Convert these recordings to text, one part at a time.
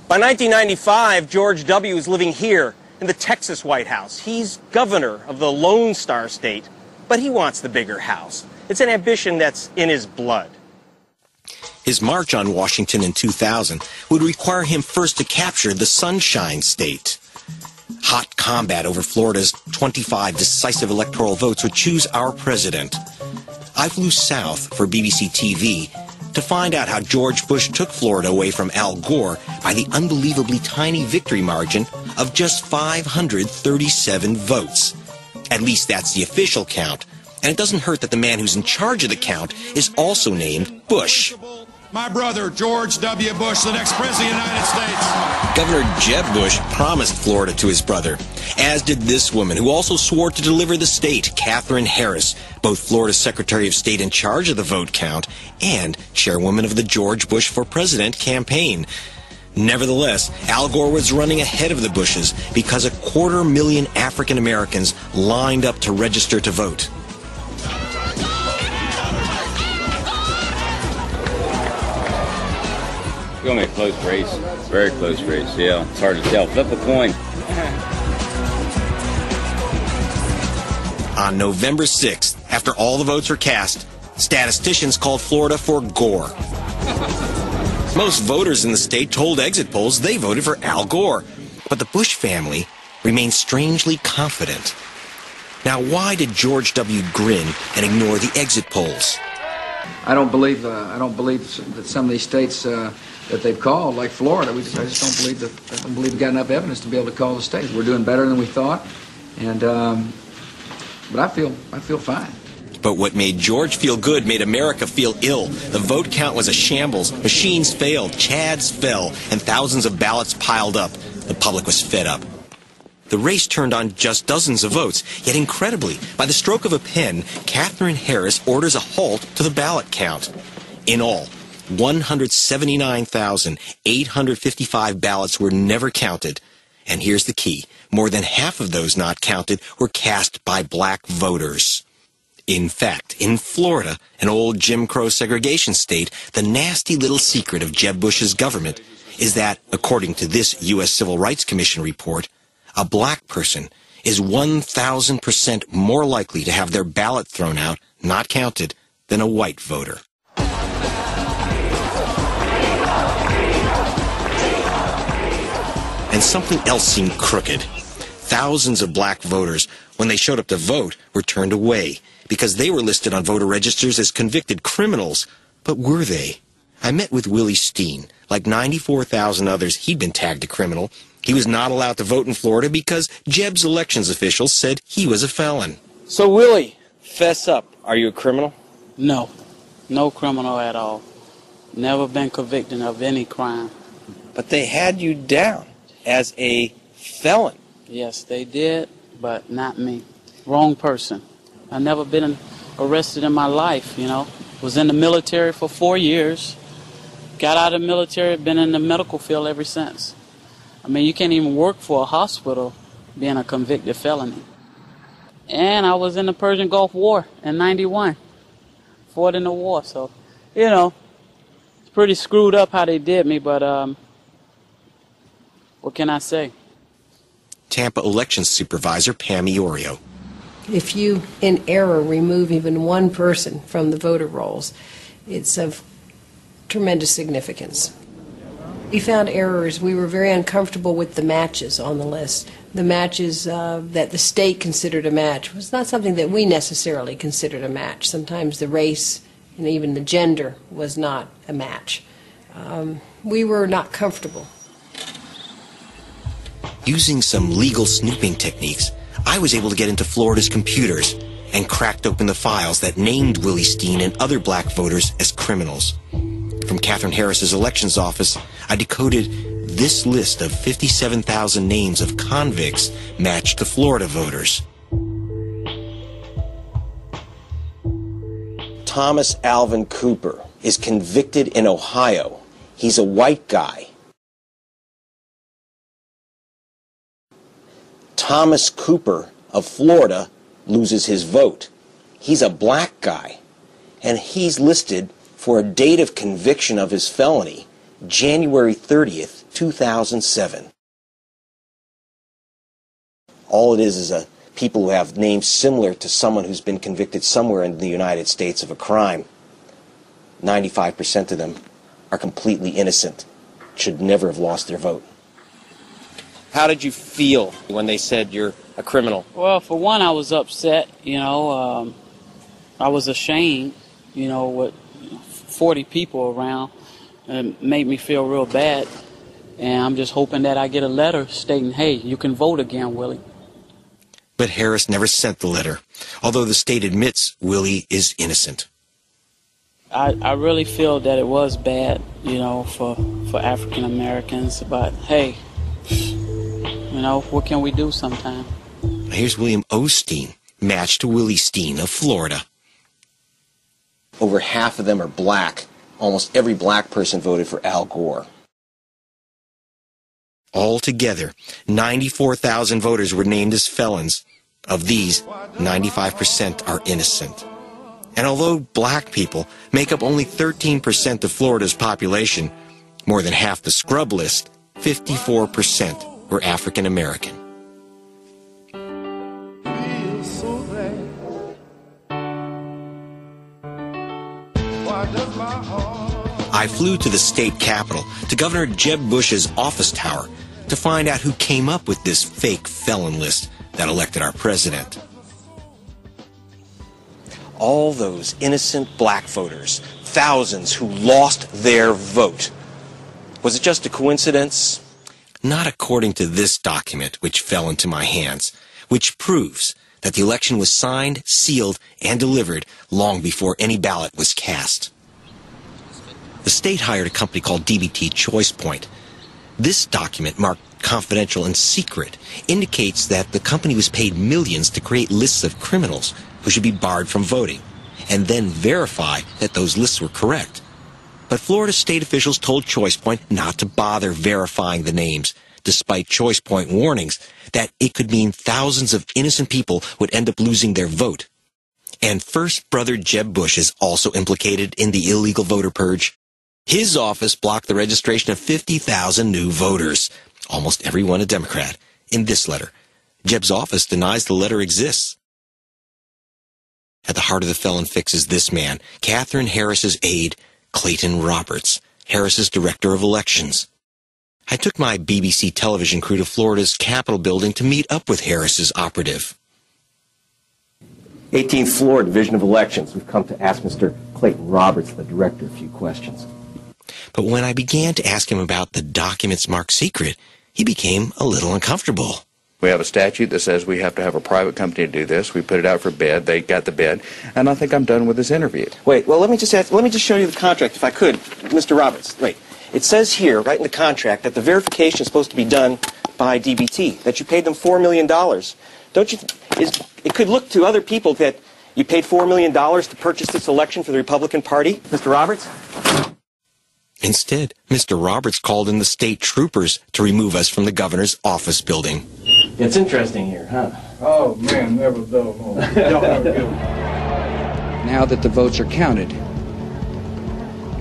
By 1995, George W. is living here in the Texas White House. He's governor of the Lone Star State, but he wants the bigger house. It's an ambition that's in his blood. His march on Washington in 2000 would require him first to capture the Sunshine State. Hot combat over Florida's 25 decisive electoral votes would choose our president. I flew south for BBC TV to find out how George Bush took Florida away from Al Gore by the unbelievably tiny victory margin of just 537 votes. At least that's the official count. And it doesn't hurt that the man who's in charge of the count is also named Bush. My brother, George W. Bush, the next president of the United States. Governor Jeb Bush promised Florida to his brother, as did this woman, who also swore to deliver the state, Katherine Harris, both Florida's Secretary of State in charge of the vote count and chairwoman of the George Bush for President campaign. Nevertheless, Al Gore was running ahead of the Bushes because 250,000 African Americans lined up to register to vote. It's going to be a close race, very close race, yeah. It's hard to tell. Flip a coin. On November 6th, after all the votes were cast, statisticians called Florida for Gore. Most voters in the state told exit polls they voted for Al Gore, but the Bush family remained strangely confident. Now, why did George W. grin and ignore the exit polls? I don't believe that some of these states that they've called, like Florida, I just don't believe we've got enough evidence to be able to call the states. We're doing better than we thought, and but I feel fine. But what made George feel good made America feel ill. The vote count was a shambles. Machines failed, chads fell, and thousands of ballots piled up. The public was fed up. The race turned on just dozens of votes, yet incredibly, by the stroke of a pen, Katherine Harris orders a halt to the ballot count. In all, 179,855 ballots were never counted. And here's the key. More than half of those not counted were cast by black voters. In fact, in Florida, an old Jim Crow segregation state, the nasty little secret of Jeb Bush's government is that, according to this U.S. Civil Rights Commission report, a black person is 1,000% more likely to have their ballot thrown out, not counted, than a white voter. And something else seemed crooked. Thousands of black voters, when they showed up to vote, were turned away because they were listed on voter registers as convicted criminals. But were they? I met with Willie Steen. Like 94,000 others, he'd been tagged a criminal. He was not allowed to vote in Florida because Jeb's elections officials said he was a felon. So, Willie, fess up. Are you a criminal? No. No criminal at all. Never been convicted of any crime. But they had you down as a felon. Yes, they did, but not me. Wrong person. I never been arrested in my life, you know. Was in the military for 4 years. Got out of the military, been in the medical field ever since. I mean, you can't even work for a hospital being a convicted felony. And I was in the Persian Gulf War in '91. Fought in the war, so, you know, it's pretty screwed up how they did me, but what can I say? Tampa elections supervisor Pam Iorio. If you, in error, remove even one person from the voter rolls, it's of tremendous significance. We found errors. We were very uncomfortable with the matches on the list. The matches that the state considered a match was not something that we necessarily considered a match. Sometimes the race and even the gender was not a match. We were not comfortable. Using some legal snooping techniques, I was able to get into Florida's computers and cracked open the files that named Willie Steen and other black voters as criminals. From Katherine Harris's elections office, I decoded this list of 57,000 names of convicts matched to Florida voters. Thomas Alvin Cooper is convicted in Ohio. He's a white guy. Thomas Cooper of Florida loses his vote. He's a black guy, and he's listed for a date of conviction of his felony, January 30th, 2007. All it is a people who have names similar to someone who's been convicted somewhere in the United States of a crime. 95% of them are completely innocent, should never have lost their vote. How did you feel when they said you're a criminal? Well, for one, I was upset, I was ashamed, with 40 people around. It made me feel real bad. And I'm just hoping that I get a letter stating, hey, you can vote again, Willie. But Harris never sent the letter, although the state admits Willie is innocent. I really feel that it was bad, for African Americans. But, hey, what can we do sometime? Here's William Osteen, matched to Willie Steen of Florida. Over half of them are black. Almost every black person voted for Al Gore. Altogether, 94,000 voters were named as felons. Of these, 95% are innocent. And although black people make up only 13% of Florida's population, more than half the scrub list, 54%, were African American. I flew to the state capitol, to Governor Jeb Bush's office tower, to find out who came up with this fake felon list that elected our president. All those innocent black voters, thousands who lost their vote. Was it just a coincidence? Not according to this document, which fell into my hands, which proves that the election was signed, sealed, and delivered long before any ballot was cast. The state hired a company called DBT Choice Point. This document, marked confidential and secret, indicates that the company was paid millions to create lists of criminals who should be barred from voting, and then verify that those lists were correct. But Florida state officials told Choice Point not to bother verifying the names, despite Choice Point warnings that it could mean thousands of innocent people would end up losing their vote. And First Brother Jeb Bush is also implicated in the illegal voter purge. His office blocked the registration of 50,000 new voters, almost everyone a Democrat, in this letter. Jeb's office denies the letter exists. At the heart of the felon fix is this man, Katherine Harris's aide, Clayton Roberts, Harris's director of elections. I took my BBC television crew to Florida's Capitol building to meet up with Harris's operative. 18th floor, Division of Elections. We've come to ask Mr. Clayton Roberts, the director, a few questions. But when I began to ask him about the documents marked secret, he became a little uncomfortable. We have a statute that says we have to have a private company to do this. We put it out for bid. They got the bid. And I think I'm done with this interview. Wait, well, let me just show you the contract, if I could, Mr. Roberts. Wait, it says here, right in the contract, that the verification is supposed to be done by DBT, that you paid them $4 million. Don't you, it could look to other people that you paid $4 million to purchase this election for the Republican Party, Mr. Roberts? Instead, Mr. Roberts called in the state troopers to remove us from the governor's office building. It's interesting here, huh? Oh, man, never dull moment. Y'all have a good one. Now that the votes are counted,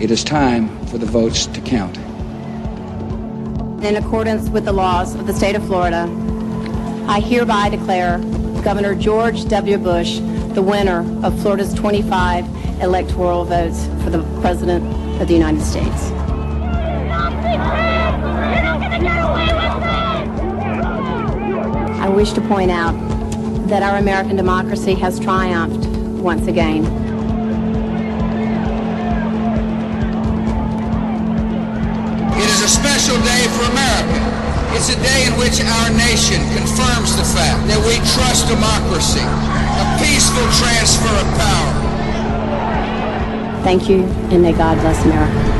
it is time for the votes to count. In accordance with the laws of the state of Florida, I hereby declare Governor George W. Bush the winner of Florida's 25 electoral votes for the President of the United States. I wish to point out that our American democracy has triumphed once again. It is a special day for America. It's a day in which our nation confirms the fact that we trust democracy, a peaceful transfer of power. Thank you, and may God bless America.